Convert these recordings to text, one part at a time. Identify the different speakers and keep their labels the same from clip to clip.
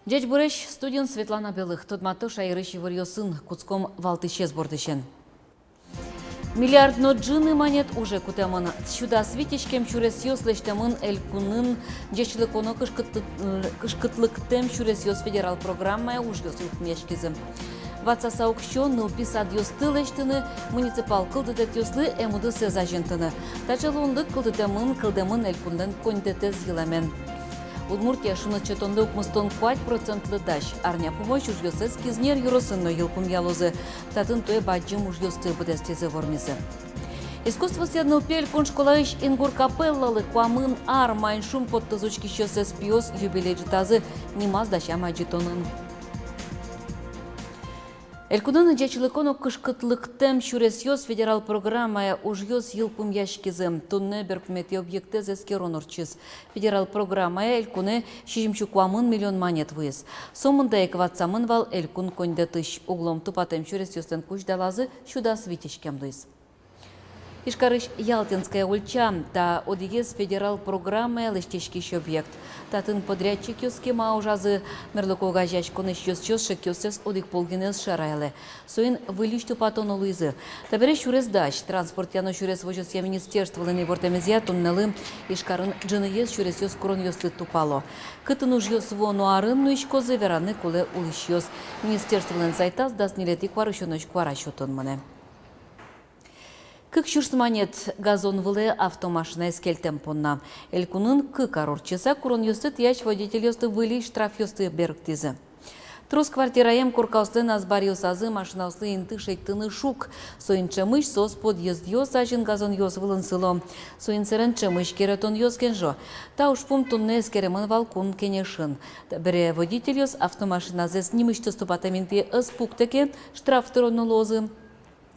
Speaker 1: Дядь Буреш, студент Светлана Белых, Тодмато Шайрыш его сын, Куцком Валтыше сбордышен. Миллиард но джины монет уже кутаман. Сюда светичкем чурес ёслештамын элькунын, дечлеконо кышкытлыктем чурес ёс федерал программа уж ёс юкмешкизем. Ватса саукщон нылписад ёстылештыны, муниципал кылдытет ёслы эмуды сезажентыны. Тачалунлык кылдымын элькунден контетез йыламен. Удмуртия шунычы тонды укмыстон 5% даш. Арня помощь уж ёсес кизнер юросынно йылпум ялозы. Татын той баджим уж ёсты быдестезе вормизе. Искусство седныл пель кун школаыш ингур капеллалы куамын ар майншум под тазучки щосес пиос юбилей джитазы нимаз даща маджитонын. Элькудын жачылыкону кышкытлыктем чурес ёс федерал программая уж ёс йылпум яшкизем. Тунне беркмети объекты зескерон урчиз. Федерал программая элькуне шижимчу куамын миллион монет выез. Сомында экватсамын вал элькун кондетыш. Углом тупатем чурес ёстен кучдалазы шуда свитишкем дыйз. Ишкарыш Ялтинская ульча, та одигез федерал программы лыштечкищ объект. Татын подрядчик юскема ужазы мерлыкога жачконыш юсчёсшек юсес одик полгинез шарайлы. Соин вылишту патону лызы. Табере шурес даш, транспорт яно шурес вожос я министерство лыны вортемезия туннелым ишкарын джыныез шурес юс курон юслы тупало. Кытын уж юс вону арын, но ишкозы вераны куле улыш юс. Министерство лын сайтаз даст нелети кварышоныш кварашутон мане. Кык чурсманет газон выле автомашина эскелтем понна. Элькунын кык арорчыса курон ёсты тияч водитель ёсты выли штраф ёсты берктизе. Трус квартираем куркаустын азбар ёсазы машина услы инты шейттыны шук. Соин чемыш сос подъезд ёс ажин газон ёс вылын сыло. Соин серен чемыш керетон ёс кенжо. Та уж пум тунне эскеремын валкун кенешын. Бере водитель ёс автомашина зес нимышты ступатаменти ыспуктеке штраф тырону лозы.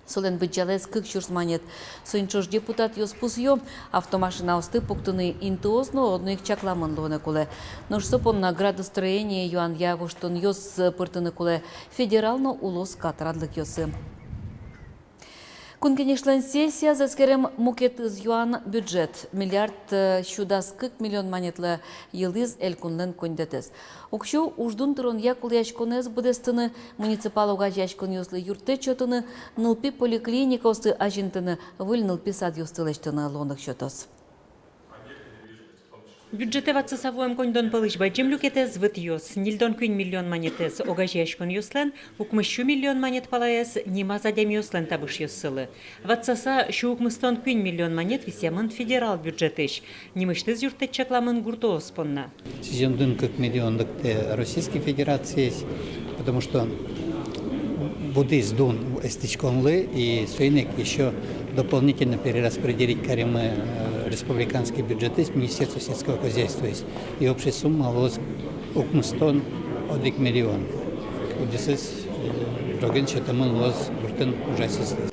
Speaker 1: Солен бюджелес кык чурсманет. Соинчош депутат ёспус ё автомашина усты пуктыны интуос, но одно их чакламын лоне куле. Но шсопон на градостроение юан явуштон ёс пыртыны куле федерално улос катрадлык ёсы. Кункенешлен сессия заскерем мукетыз юан бюджет. Миллиард шудас кык миллион монетлы йылыз элькунлен кондетез. Укшу уждун турон якул яшконез будестыны муниципал уга яшкон юслы юрте чотыны нылпи поликлиника осты ажинтыны выль нылпи сад юстылештыны лондық чотос.
Speaker 2: Бюджете ватсасавуем кондон пылыш баджим люкетез выт ёс. Нильдон кюн миллион монетез огажи яшкон юслен, укмыщу миллион монет палаез нима задем юслен табыш юссылы. Ватсаса шу укмыстон кюн миллион монет висямын федерал бюджетыш. Нимыштыз юртет чакламын гурто оспонна.
Speaker 3: Сезон как миллион Российской Федерации, потому что буддист дун эстичконлы и свинек еще дополнительно перераспределить каремы республиканские бюджеты с Министерства сельского хозяйства. И общая сумма лоз укмустон 1 миллион. Удесес роген чатамын лоз буртен ужасистый.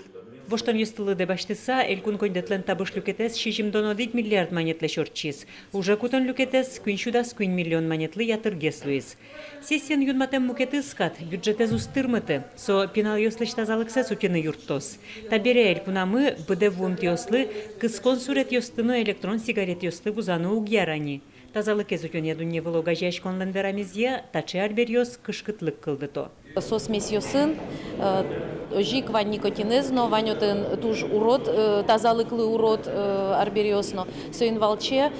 Speaker 2: Воштон юстылы дебаштыса, элькун кондетлен табыш люкетес шижимдон 1 миллиард монетле шорчиз. Уже кутон люкетес кюнчудас кюн миллион монетлы ятыргес луиз. Сессиен юнматем мукетыскат бюджетез устырмыты, со пинал ёслыш тазалыксес утины юрттос. Табере элькунамы быдевун тёслы, кыскон сурет ёстыны электрон сигарет ёслы бузаны угьярани. Тазалыкез утен ядунне вылога жашконлен верамезия, таче альберьёс кышкытлык кылдыто.
Speaker 4: Сосмесь ёсын, жик вань никотинезно, ванётын туж урод, тазалыклы урод арбериосно. Соин валче,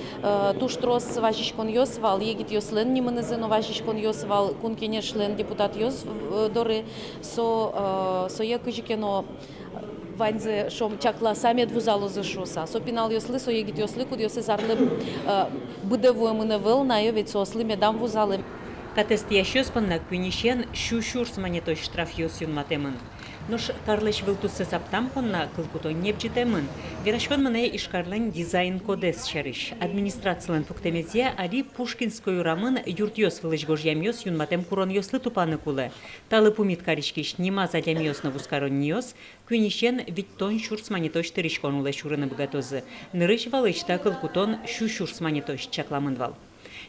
Speaker 4: туж трос важишкон ёс вал, егит ёслен нимынызыно важишкон ёс вал, кункенешлен депутат ёс доры, со екыжикено ваньзе шом чакла самет вузало зашоса. Со пинал ёслы, со егит ёслы, куд ёсы зарлы быдевуемыны выл, на ёвет сослы медам вузалы.
Speaker 2: Катест ящёспанна кюнишен шушурс монетой штраф ёс юнматемын. Нош карлыш вылтусы саптампонна кылкутой небджитемын. Верашкон мане ишкарлен дизайн кодес шарыш. Администрациялен пуктемезе али Пушкинской урамын юрт ёс вылыш гожьям ёс юнматем курон ёслы тупаны кулы. Талы пумит каришкиш нима задям ёс навускарон ёс, кюнишен виттон шурс монетой штыришкон улы шурыны богатозы. Нырыш валышта кылкутон шушурс монетой чакламын вал.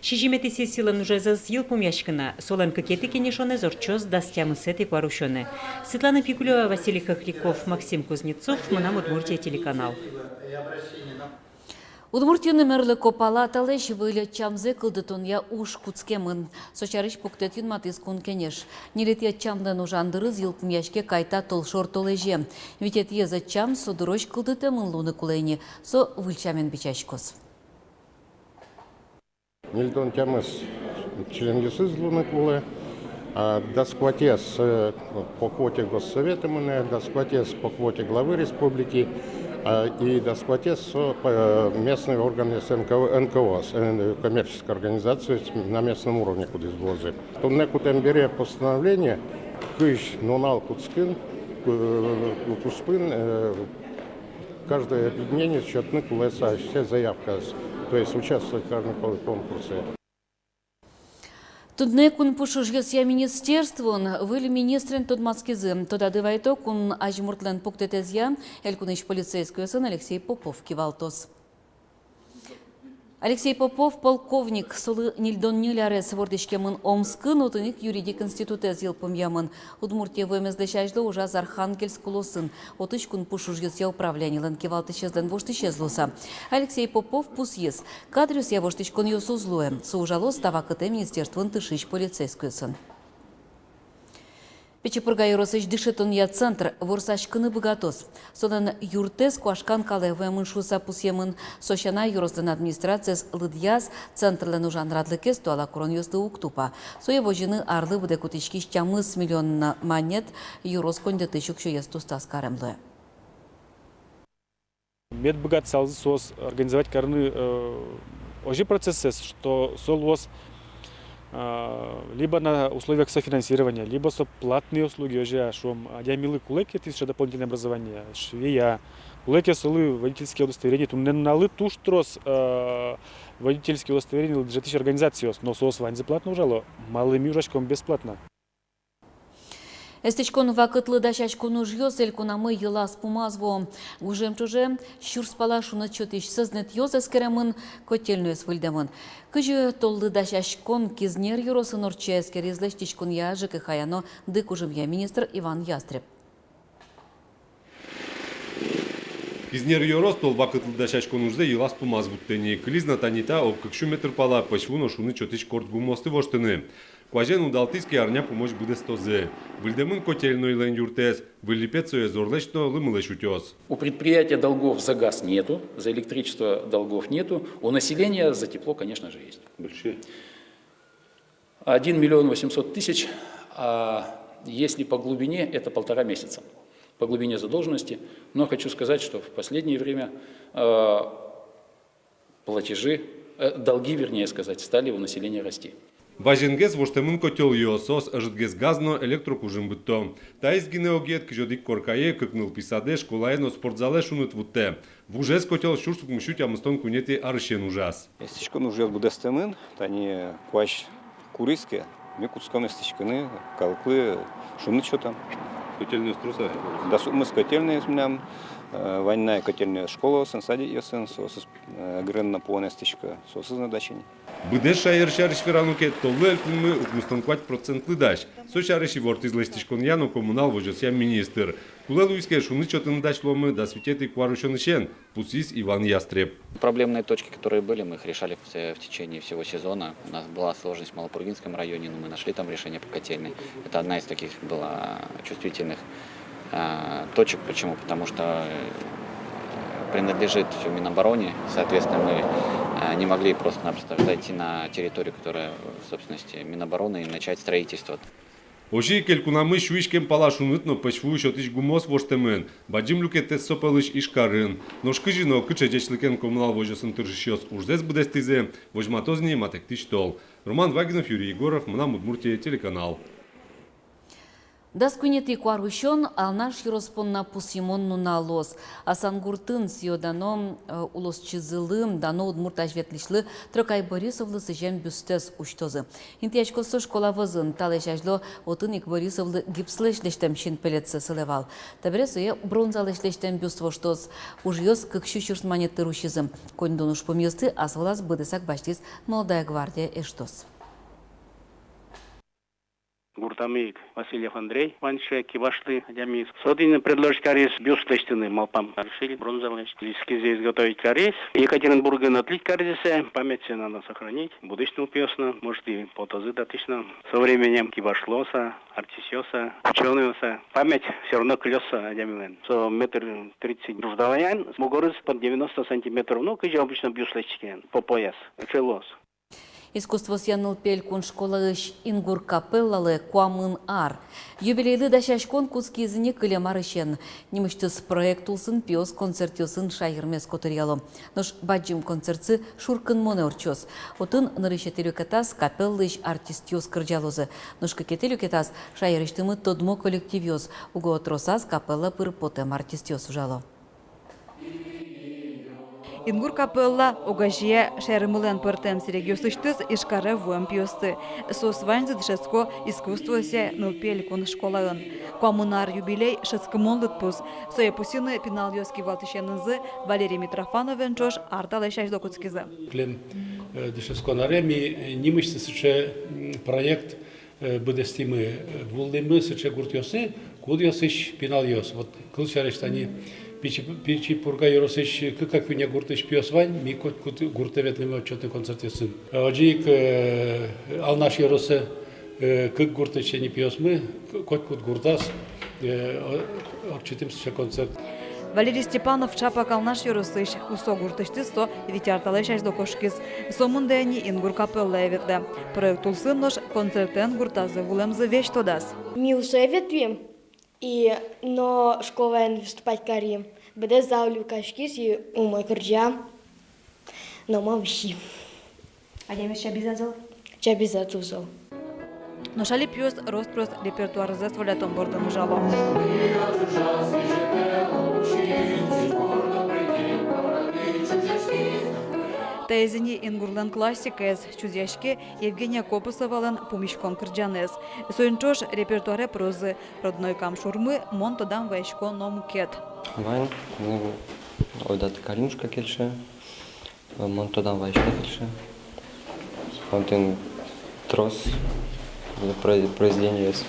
Speaker 2: Шижимети сесилен уже зазъел помяшкина, солен кокеты кенешоне зорчоз дастямы сети кварушоне. Светлана Пикулева, Василий Хохляков, Максим Кузнецов, Мунам Удмуртия телеканал.
Speaker 1: Удмуртияны мәрлі копалаталыш вылет чамзы кылдытонья уж куцкемын. Сочарыш пуктет юнматыз кун кенеш. Нелетет чамдан ужандырыз елпумяшке кайта толшор толеже. Витет еза чам содорош кылдытемын луны кулейни. Со выльчамен бичашкос.
Speaker 5: Нельтон тямыз членгесыз луны кулы. Доскватес по квоте Госсовета МН, доскватес по квоте главы республики и доскватес по местные органы НКО, коммерческой организации на местном уровне, куда извозы. Тунне кутембере постановление, кыш нонал куцкин, куспын, каждое объединение счетны кулеса, все заявка, то есть участвовать в каждом конкурсе.
Speaker 1: Тудне кун пушуш я министерствон, выли министрен Тодмацкизы. Тода дывайто кун ажмуртлен пуктетезья, эль куныш полицейскую сын Алексей Попов кивалтос. Алексей Попов, полковник, солы нильдон нилярес вордишкемын Омскын, утыник юридик институте зилпумьямын. Удмуртия вымездешажлы ужаз Архангельск улосын. Отыш кун пушуш я управлянилен кивалтышезден воштышезлуса. Алексей Попов пусьес. Кадрюс я воштышкон йосузлуэ. Соужало ставакыте министерствон тышыш полицейскую сын. Печепурга юросыш дышетон я центр ворсашкыны богатос. Сонан юртес куашкан калевемын шуса пусьемын. Сощана юростын администрацияс лыдьяс центрлен ужан радлыкес туала курон ёсты уктупа. Соево жины арлы буде кутичкиш чамыс миллион монет юрос конде тысячу есту стас каремлы.
Speaker 6: Мед богат салзы сос организовать карны ожи процессы, что сол воз либо на условиях софинансирования, либо со платные услуги уже, что я милый кулеки, это еще дополнительное образование, швея, кулеки солы водительские удостоверения, тут не налы туш трос водительские удостоверения для тысяч организаций, но сос вань заплатно ужало, малыми ужашком бесплатно.
Speaker 1: Эстечкон вакытлы дашачкон ужьёс элькунамы йылас пумазво. Ужем чуже щур спала шуны чотиш сызнет йоз эскеремын котельную свыльдемын. Кыжы толлы дашачкон кизнер юросын орче эскер излештичкон яжык и хаяно дык ужем я министр Иван Ястреб.
Speaker 7: Кизнер юрос тол вакытлы дашачкон ужзе йылас пумаз буттени. Клизна танита обкыкшу метр пала почвуно шуны чотиш корт гумосты воштыны. Кважен удалтийский арня помощь будет стозе. Вильдемын котельной лен юртес, вылипецуе зорлечно лымылыш утес.
Speaker 8: У предприятия долгов за газ нету, за электричество долгов нету, у населения за тепло, конечно же, есть.
Speaker 7: Большие.
Speaker 8: 1 800 000, а если по глубине, это 1,5 месяца. По глубине задолженности. Но хочу сказать, что в последнее время долги, вернее сказать, стали у населения расти.
Speaker 7: Важенгез воштемын котел йосос ажытгез газно электрокужым бытто. Таис гинеогет кижодик коркае кыкныл писаде школаено спортзале шунут вутте. Вужез котел шурсук мшуть амстон кунети аршен ужас.
Speaker 9: Стичкон уже буде стемин, та не кваш куриске, ми куцком стичконы, калклы, шумны что там.
Speaker 7: Котельную струса?
Speaker 9: Да, мы с котельной изменяем. Война котельная школа, сенсади и сенсос, гренна полная стичка, сосыз на дачине.
Speaker 7: Быдеш шайыр шарыш ферануке толлы элькунмы укмустонквать процентлы даш. Со шарыши ворт излештишкон яно коммунал вожосья министр. Куле луйске шуны чотын дач ломы да свететы кварушонышен, пусис Иван Ястреб.
Speaker 10: Проблемные точки, которые были, мы их решали в течение всего сезона. У нас была сложность в Малопургинском районе, но мы нашли там решение по котельной. Это одна из таких была чувствительных точек. Почему? Потому что принадлежит все Минобороне, соответственно, мы не могли просто-напросто зайти на территорию, которая в собственности Минобороны, и начать строительство.
Speaker 7: Ожи келькунамы шуишкем палашунут, но почву шотиш гумос воштемен. Баджим люкетес сопалыш ишкарын. Но шкыжино кычечечлыкен коммунал вожосын тыржищёс ужзес будестизе, вожматозни матектиш тол. Роман Вагинов, Юрий Егоров, Манам Удмуртия, телеканал.
Speaker 1: Даскунети куарвищон, а наш юроспонна пусимонну на лос. А сангуртын сио дано улос чизылым, дано удмуртаж ветлишлы, трокай Борисовлы сыжен бюстес уштозы. Интиячкосо школа вызын, талешажло отыник Борисовлы гипслешлештем шин пелетсе сылевал. Табересуе бронзалешлештем бюст воштоз. Ужьёс кыкщу чурсманетты рущизым. Коньдонуш помьёсты, асвалас быдысак баштис молодая гвардия эштос.
Speaker 11: Гуртамик Васильев Андрей, Ваньше, Кивашты, Адямис. Сотин предложить карис бюсточтины малпам. Решили бронзовый эскиз изготовить карис. Екатеринбурга отлить карисе, память надо сохранить. Будущему пьесна, может и потозы дотычно. Со временем кивашлоса, артисиоса, ученыоса. Память все равно клёса Адямилен. Со метр 30 друждаваян, с мугорыз под 90 сантиметров, ну, кыжи обычно бюсточки по пояс. Челос.
Speaker 1: Искусство сяныл пелькун школалыш ингур капеллалы куамын ар. Юбилейлы дашаш конкурс кезіне кіле марышен. Неміштіс проект улсын пиос концертиосын шайырмес котырялы. Нож баджим концертсы шуркын моне орчос. Отын нырышетелю кетас капеллыш артистиос кырджалозы. Нож кекетелю кетас шайырыштымы тодмо коллективиоз. Уго отросас капелла пыр потем артистиос ужало.
Speaker 12: Ингур капелла огажия шермылен портем серегиосыштыз ишкары вуем пьосты. Сос ваньзы дышеско искусствосе нылпель кон школаын. Коммунар юбилей шецкомолдыт пус. Соя пусины пенал йоски валтышенызы Валерий Митрофановен чош арталешаш докуцкизы.
Speaker 13: Клем дышеско нареми нимышцы сыче проект быдестимы вулдымы сыче гуртьосы, кудьосыш пенал йос. Вот кылчарештани Пичи пурга yorosыш как виня гуртыш пьосвань, ми кот гуртеветлыми отчетный концерт ясын. Оджик алнаш yoroсы как гуртыш не пьосмы, кот гуртас отчетым сыче концерт.
Speaker 12: Валерий Степанов чапа калнаш yorosыш усо гуртышты сто витярталешаш докошкиз. Сомундени ингур капелла эветде. Проект улсын нош концертен гуртазы вулемзы вещь тодас.
Speaker 14: Ми усоветуем. Но школа выступать карим. Беде завлю кашкис и умой кырджа. Но мамщи.
Speaker 12: А я еще обязательно?
Speaker 14: Чабизатузал.
Speaker 12: Но шали пьес ростпрос репертуар застволятом бордом жало. Тайзини ингурлен классикез чузяшке Евгения Копосовален помещкон кырджанез. Соинчош репертуаре прозы родной камшурмы монтодам вайшко номкет.
Speaker 15: Вань, ойдат калинушка келше, монтодам вайшко келше. Онтен трос произведение есть.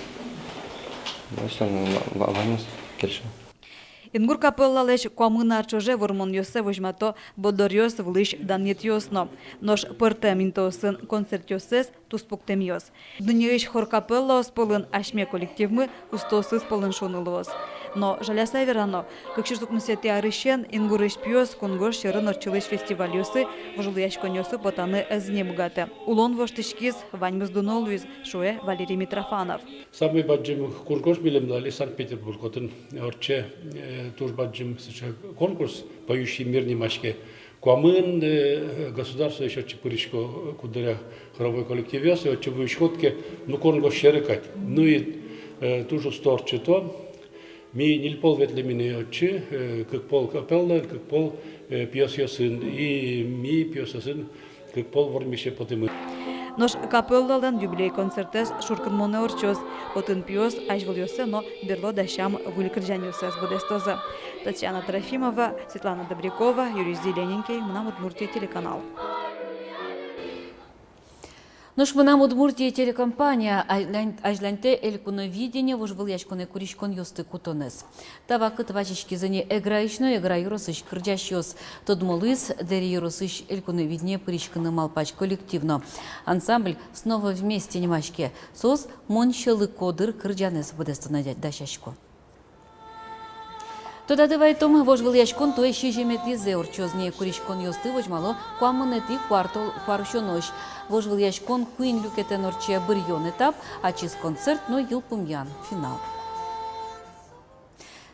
Speaker 15: Ну все, вань келше.
Speaker 12: Ингур капеллалеш коммунар чоже вормон йосе вожмато бодорьос влиш данет йосно. Нож пыртем интосын концерт йосес туспуктем йос. Днеиш хор капелла осполын ашме коллективмы устосыз полын шонылуос. Но жаляса верано, как ширсук мусети арышен ингурыш пьос конгош шерын орчылыш фестиваль йосы вожлыяш коньосы потаны эзне богаты. Улон воштышкиз ваньмыз дунолуиз шуэ Валерий Митрофанов.
Speaker 13: Самый баджим конкурс билем дали Санкт-Петербург. Отын орче туж баджим конкурс «Поющий мир немашке». Куамын государство еще чепыричко кударя хоровой коллектив йосы, отче в исходке, ну конго шерекать. Ну и тужу сторче то. Ми нильпол ветлемини отче, как пол капелла, как пол пьесосын, и ми пьесосын, как пол вормище потемы.
Speaker 12: Нож капеллален юбилей концертес шуркын моне орчоз, отын пьес ажвыл йосе, но берло дащам вулькрджан йосе с бодестоза. Татьяна Трофимова, Светлана Добрякова, Юрий Зелененький, Мнам Удмуртия телеканал.
Speaker 1: Нож Мнам Удмуртия телекомпания ажланте элькуновидение вожвыл яшконе куришкон йосты кутонес. Тавакыт вачечки зане эграично эгра юросыш кырджащос тодмолыз дери юросыш элькуновидение пыришканы малпач коллективно. Ансамбль снова вместе немашке. Сос монщелы кодыр кырджанес бодестана дащашко. Тода давай том вожвыл яшкон то еще жеметизе орчозне куришкон йосты вожмало куамынети кваршонош. Вожвыл яшкон куин люкетен орче бырьон этап, а чиз концерт но йылпумян финал.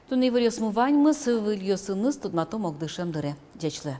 Speaker 1: Туны вырьосмувань мыс выльосыныз тут на том огдышем дыре. Дячле.